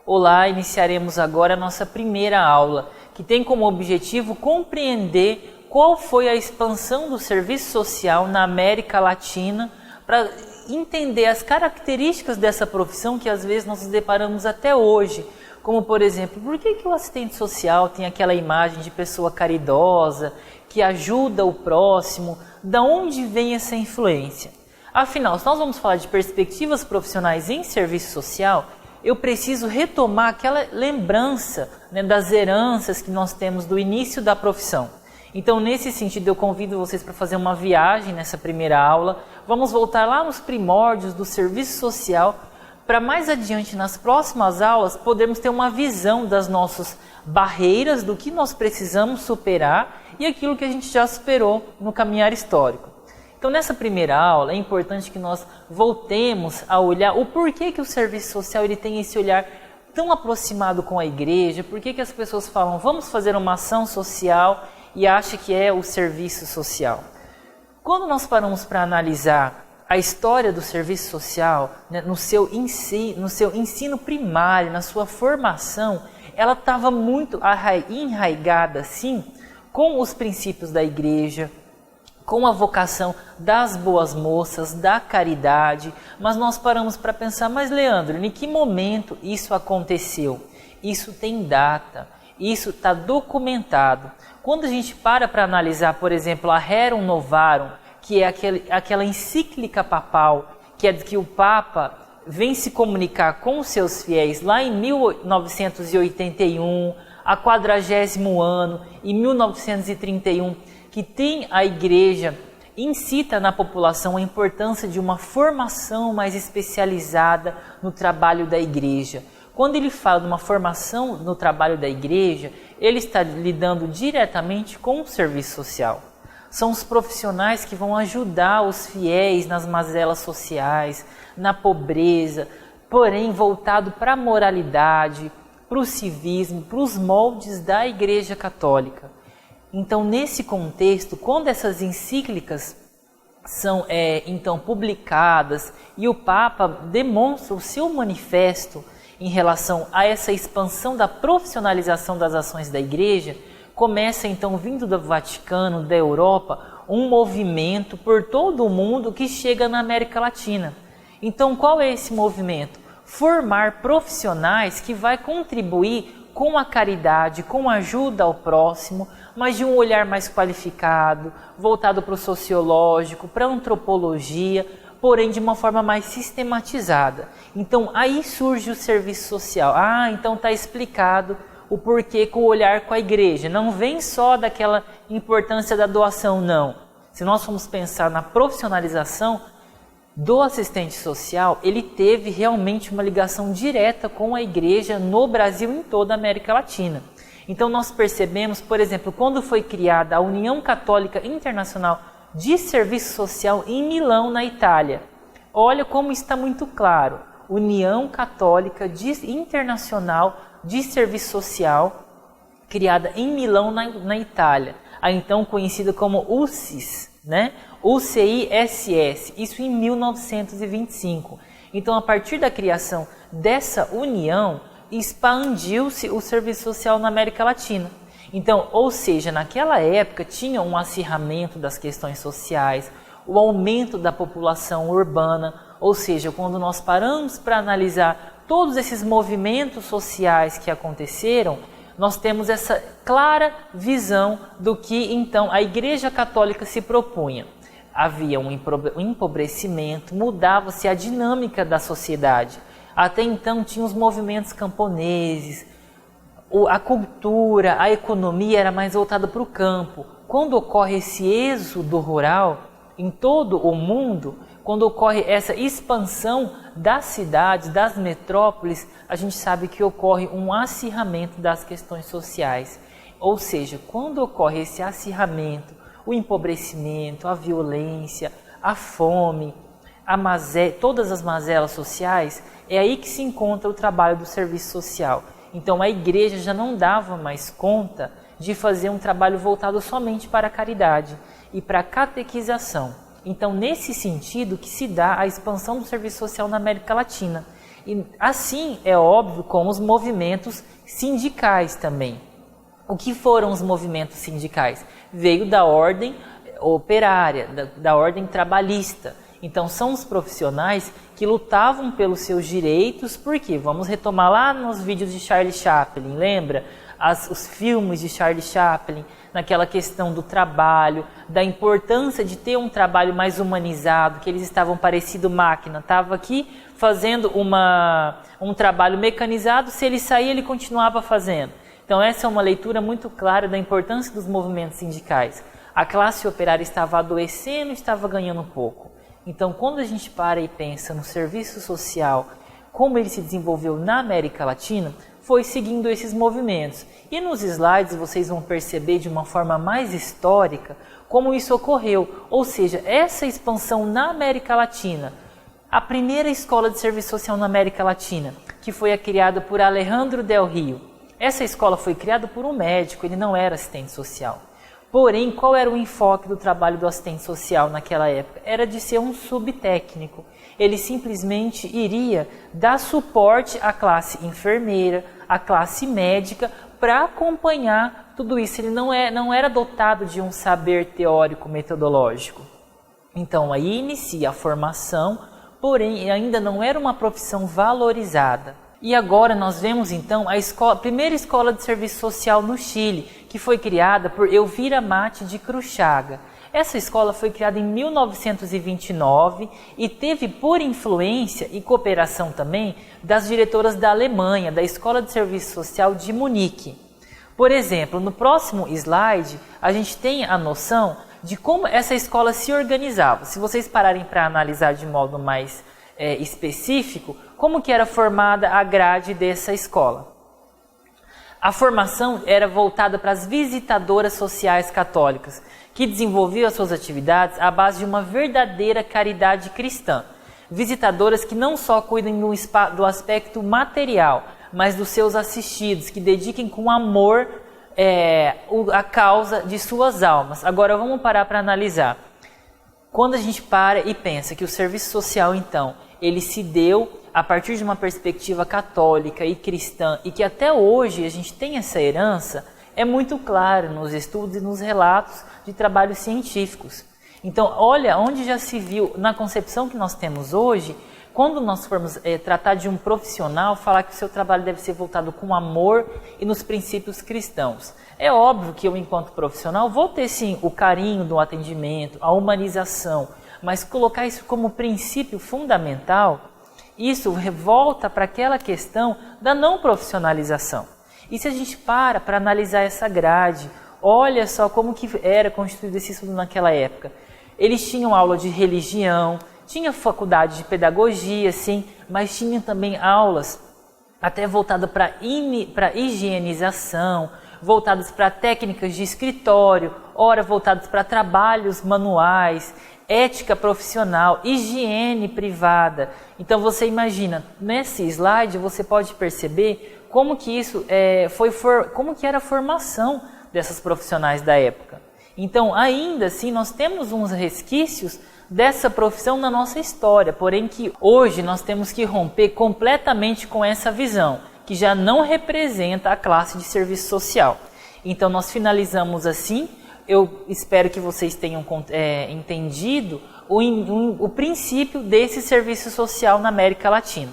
Olá, iniciaremos agora a nossa primeira aula, que tem como objetivo compreender qual foi a expansão do serviço social na América Latina, para entender as características dessa profissão que às vezes nós nos deparamos até hoje, como por exemplo, por que o assistente social tem aquela imagem de pessoa caridosa, que ajuda o próximo, da onde vem essa influência? Afinal, se nós vamos falar de perspectivas profissionais em serviço social, eu preciso retomar aquela lembrança, das heranças que nós temos do início da profissão. Então, nesse sentido, eu convido vocês para fazer uma viagem nessa primeira aula. Vamos voltar lá nos primórdios do serviço social, para mais adiante, nas próximas aulas, podermos ter uma visão das nossas barreiras, do que nós precisamos superar e aquilo que a gente já superou no caminhar histórico. Então, nessa primeira aula, é importante que nós voltemos a olhar o porquê que o serviço social ele tem esse olhar tão aproximado com a igreja, por que as pessoas falam, vamos fazer uma ação social e acham que é o serviço social. Quando nós paramos para analisar a história do serviço social, no seu ensino primário, na sua formação, ela estava muito enraigada, sim, com os princípios da igreja, com a vocação das boas moças, da caridade, mas nós paramos para pensar, mas Leandro, em que momento isso aconteceu? Isso tem data, isso está documentado. Quando a gente para analisar, por exemplo, a Rerum Novarum, que é aquela encíclica papal, que é que o Papa vem se comunicar com os seus fiéis lá em 1981, a 40º ano, em 1931, que tem a igreja, incita na população a importância de uma formação mais especializada no trabalho da igreja. Quando ele fala de uma formação no trabalho da igreja, ele está lidando diretamente com o serviço social. São os profissionais que vão ajudar os fiéis nas mazelas sociais, na pobreza, porém voltado para a moralidade, para o civismo, para os moldes da Igreja Católica. Então, nesse contexto, quando essas encíclicas são então publicadas e o Papa demonstra o seu manifesto em relação a essa expansão da profissionalização das ações da Igreja, começa então, vindo do Vaticano, da Europa, um movimento por todo o mundo que chega na América Latina. Então, qual é esse movimento? Formar profissionais que vai contribuir com a caridade, com a ajuda ao próximo, mas de um olhar mais qualificado, voltado para o sociológico, para a antropologia, porém de uma forma mais sistematizada. Então, aí surge o serviço social. Então está explicado o porquê com o olhar com a igreja. Não vem só daquela importância da doação, não. Se nós formos pensar na profissionalização do assistente social, ele teve realmente uma ligação direta com a igreja no Brasil e em toda a América Latina. Então nós percebemos, por exemplo, quando foi criada a União Católica Internacional de Serviço Social em Milão, na Itália. Olha como está muito claro. União Católica Internacional de Serviço Social, criada em Milão, na Itália. Então conhecida como UCIS, UCISS, isso em 1925. Então, a partir da criação dessa união, expandiu-se o serviço social na América Latina. Então, ou seja, naquela época tinha um acirramento das questões sociais, o aumento da população urbana, ou seja, quando nós paramos para analisar todos esses movimentos sociais que aconteceram, nós temos essa clara visão do que então a Igreja Católica se propunha. Havia um empobrecimento, mudava-se a dinâmica da sociedade. Até então tinha os movimentos camponeses, a cultura, a economia era mais voltada para o campo. Quando ocorre esse êxodo rural em todo o mundo, quando ocorre essa expansão das cidades, das metrópoles, a gente sabe que ocorre um acirramento das questões sociais. Ou seja, quando ocorre esse acirramento, o empobrecimento, a violência, a fome, todas as mazelas sociais, é aí que se encontra o trabalho do serviço social. Então a igreja já não dava mais conta de fazer um trabalho voltado somente para a caridade e para a catequização. Então, nesse sentido que se dá a expansão do serviço social na América Latina. E assim é óbvio como os movimentos sindicais também. O que foram os movimentos sindicais? Veio da ordem operária, da ordem trabalhista. Então são os profissionais que lutavam pelos seus direitos, porque vamos retomar lá nos vídeos de Charlie Chaplin, lembra? Os filmes de Charlie Chaplin, naquela questão do trabalho, da importância de ter um trabalho mais humanizado, que eles estavam parecido máquina, estava aqui fazendo um trabalho mecanizado, se ele sair ele continuava fazendo. Então essa é uma leitura muito clara da importância dos movimentos sindicais. A classe operária estava adoecendo, estava ganhando pouco. Então quando a gente para e pensa no serviço social, como ele se desenvolveu na América Latina, foi seguindo esses movimentos. E nos slides vocês vão perceber de uma forma mais histórica como isso ocorreu. Ou seja, essa expansão na América Latina, a primeira escola de serviço social na América Latina, que foi criada por Alejandro Del Rio. Essa escola foi criada por um médico, ele não era assistente social. Porém, qual era o enfoque do trabalho do assistente social naquela época? Era de ser um subtécnico. Ele simplesmente iria dar suporte à classe enfermeira, à classe médica, para acompanhar tudo isso. Ele não era dotado de um saber teórico metodológico. Então, aí inicia a formação, porém ainda não era uma profissão valorizada. E agora nós vemos então a primeira escola de serviço social no Chile, que foi criada por Elvira Mate de Cruchaga. Essa escola foi criada em 1929 e teve por influência e cooperação também das diretoras da Alemanha, da Escola de Serviço Social de Munique. Por exemplo, no próximo slide a gente tem a noção de como essa escola se organizava. Se vocês pararem para analisar de modo mais específico, como que era formada a grade dessa escola. A formação era voltada para as visitadoras sociais católicas, que desenvolviam as suas atividades à base de uma verdadeira caridade cristã. Visitadoras que não só cuidem do aspecto material, mas dos seus assistidos, que dediquem com amor a causa de suas almas. Agora vamos parar para analisar. Quando a gente para e pensa que o serviço social, então, ele se deu a partir de uma perspectiva católica e cristã, e que até hoje a gente tem essa herança, é muito claro nos estudos e nos relatos de trabalhos científicos. Então, olha onde já se viu, na concepção que nós temos hoje, quando nós formos tratar de um profissional, falar que o seu trabalho deve ser voltado com amor e nos princípios cristãos. É óbvio que eu, enquanto profissional, vou ter sim o carinho do atendimento, a humanização, mas colocar isso como princípio fundamental, isso volta para aquela questão da não profissionalização. E se a gente para analisar essa grade, olha só como que era constituído esse estudo naquela época. Eles tinham aula de religião, tinha faculdade de pedagogia, sim, mas tinha também aulas até voltadas para higienização, voltadas para técnicas de escritório, ora voltadas para trabalhos manuais, ética profissional, higiene privada. Então você imagina, nesse slide você pode perceber como que isso como que era a formação dessas profissionais da época. Então ainda assim nós temos uns resquícios dessa profissão na nossa história, porém que hoje nós temos que romper completamente com essa visão, que já não representa a classe de serviço social. Então nós finalizamos assim. Eu espero que vocês tenham entendido o princípio desse serviço social na América Latina.